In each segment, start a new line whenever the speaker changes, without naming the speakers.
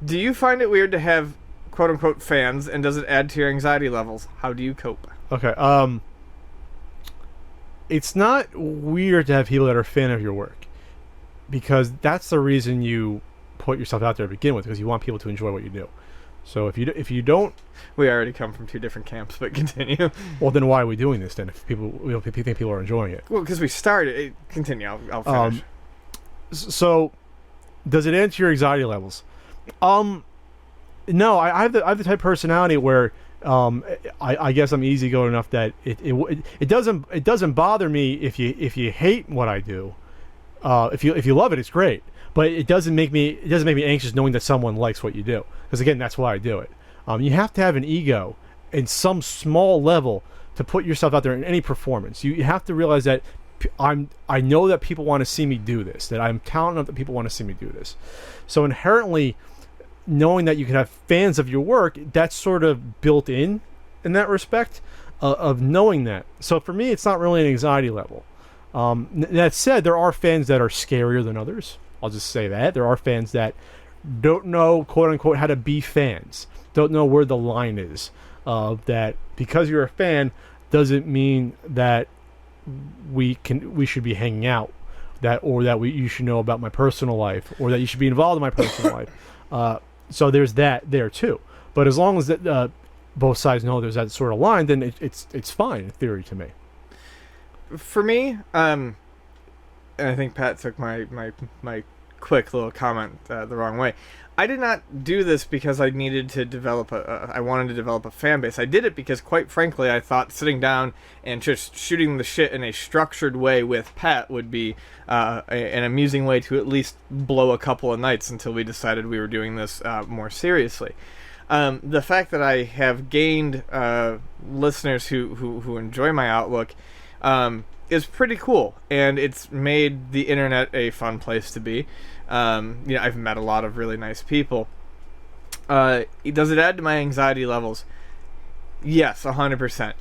Do you find it weird to have quote unquote fans, and does it add to your anxiety levels? How do you cope?
Okay. It's not weird to have people that are a fan of your work, because that's the reason you put yourself out there to begin with, because you want people to enjoy what you do. So if you don't,
we already come from two different camps, but continue.
Well, then why are we doing this then? If people think people are enjoying it.
Well, because we started. Continue. I'll finish.
So, does it add to your anxiety levels? No, I have the type of personality where I guess I'm easygoing enough that it doesn't bother me if you hate what I do. If you love it, it's great. But it doesn't make me anxious knowing that someone likes what you do, because again, that's why I do it. You have to have an ego in some small level to put yourself out there in any performance. You have to realize that I know that people want to see me do this, that I'm talented enough that people want to see me do this. So inherently, knowing that you can have fans of your work, that's sort of built in that respect of knowing that. So for me, it's not really an anxiety level. That said, there are fans that are scarier than others. I'll just say that. There are fans that don't know, quote unquote, how to be fans. Don't know where the line is. That because you're a fan doesn't mean that we should be hanging out. You should know about my personal life, or that you should be involved in my personal life. So there's that there too. But as long as that both sides know there's that sort of line, then it's fine in theory to me.
For me, and I think Pat took my quick little comment the wrong way. I did not do this because I needed to develop I wanted to develop a fan base. I did it because, quite frankly, I thought sitting down and just shooting the shit in a structured way with Pat would be an amusing way to at least blow a couple of nights until we decided we were doing this more seriously. The fact that I have gained listeners who enjoy my outlook is pretty cool, and it's made the internet a fun place to be. I've met a lot of really nice people. Does it add to my anxiety levels? Yes, 100%.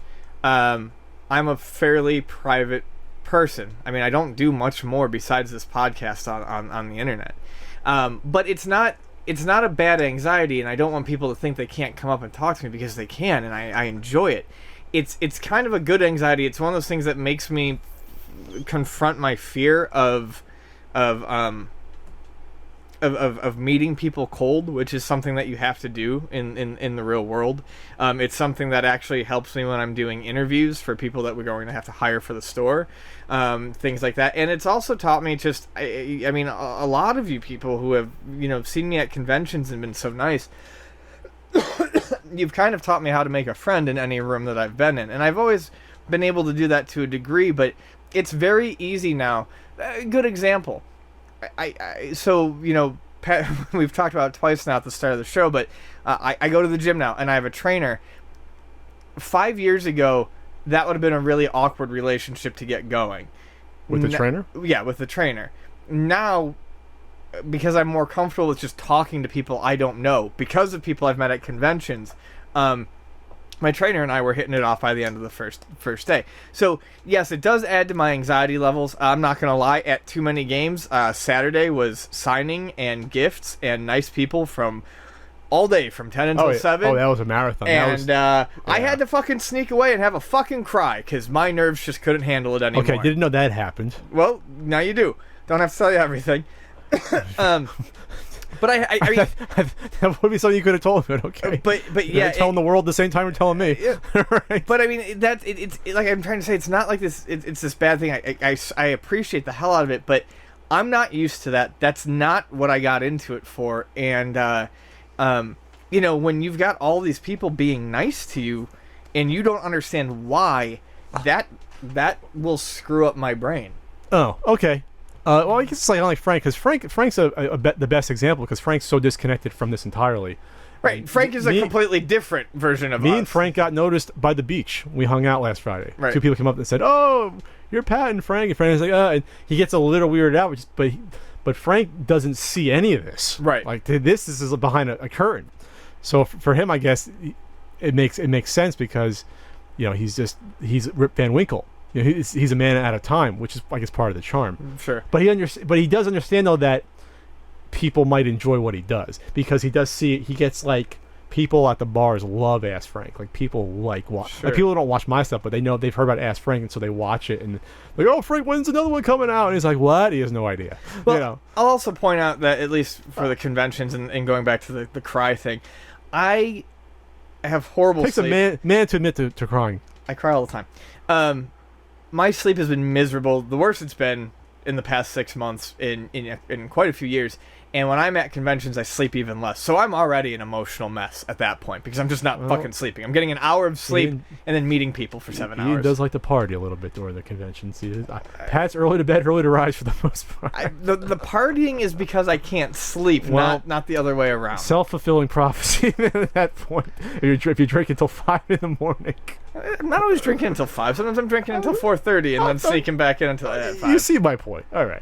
I'm a fairly private person. I mean, I don't do much more besides this podcast on the internet. But it's not a bad anxiety, and I don't want people to think they can't come up and talk to me, because they can, and I enjoy it. It's kind of a good anxiety. It's one of those things that makes me confront my fear of meeting people cold, which is something that you have to do in the real world. It's something that actually helps me when I'm doing interviews for people that we're going to have to hire for the store, things like that. And it's also taught me just, I mean, a lot of you people who have, seen me at conventions and been so nice, you've kind of taught me how to make a friend in any room that I've been in. And I've always been able to do that to a degree, but it's very easy now. A good example. Pat, we've talked about it twice now at the start of the show, but I go to the gym now, and I have a trainer. 5 years ago, that would have been a really awkward relationship to get going.
With the trainer?
Yeah, with the trainer. Now, because I'm more comfortable with just talking to people I don't know, because of people I've met at conventions, my trainer and I were hitting it off by the end of the first day. So, yes, it does add to my anxiety levels. I'm not going to lie. At too many games, Saturday was signing and gifts and nice people from all day, from 10 until 7.
Oh, that was a marathon.
And I had to fucking sneak away and have a fucking cry because my nerves just couldn't handle it anymore.
Okay, didn't know that happened.
Well, now you do. Don't have to tell you everything. But I mean,
that would be something you could have told me. Okay,
but yeah,
telling the world at the same time you're telling me.
Yeah.
Right.
But I mean, it's like I'm trying to say, it's not like this. It's this bad thing. I appreciate the hell out of it, but I'm not used to that. That's not what I got into it for. And when you've got all these people being nice to you, and you don't understand why, that will screw up my brain.
Oh, okay. Well, I guess it's like Frank, because Frank's the best example, because Frank's so disconnected from this entirely.
Right, Frank is a completely different version of us.
Me and Frank got noticed by the beach. We hung out last Friday.
Right.
2 people came up and said, "Oh, you're Pat and Frank." And Frank is like, and he gets a little weirded out, but Frank doesn't see any of this.
Right.
Like this is behind a curtain. So for him, I guess it makes sense, because he's Rip Van Winkle. He's a man at a time, which is, I guess, part of the charm.
Sure.
But he does understand, though, that people might enjoy what he does, because he gets like people at the bars love Ask Frank. Like people like watch.
Sure.
Like people don't watch my stuff, but they've heard about Ask Frank, and so they watch it and like, oh, Frank, when's another one coming out? And he's like, what? He has no idea.
Well,
you know.
I'll also point out that at least for the conventions and going back to the cry thing, I have horrible
Takes a
sleep.
man to admit to crying.
I cry all the time. My sleep has been miserable. The worst it's been in the past 6 months in quite a few years. And when I'm at conventions, I sleep even less. So I'm already an emotional mess at that point because I'm just not fucking sleeping. I'm getting an hour of sleep and then meeting people for 7 hours.
He does like to party a little bit during the conventions. Pat's early to bed, early to rise for the most part.
The partying is because I can't sleep,
Well,
not the other way around.
Self-fulfilling prophecy at that point. If you drink until 5 in the morning.
I'm not always drinking until 5. Sometimes I'm drinking until 4:30 and then sneaking back in until 5.
You see my point. All right.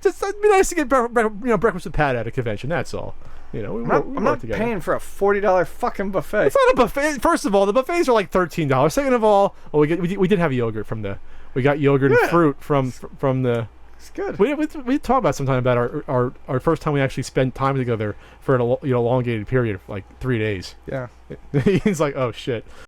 Just it'd be nice to get breakfast with Pat at a convention. That's all. You know,
I'm not paying for a $40 fucking buffet.
It's not a buffet. First of all, the buffets are like $13. Second of all, we did have yogurt we got yogurt and fruit from the.
It's good.
We talked about sometime about our first time we actually spent time together for an elongated period of like 3 days.
Yeah.
He's like, oh shit.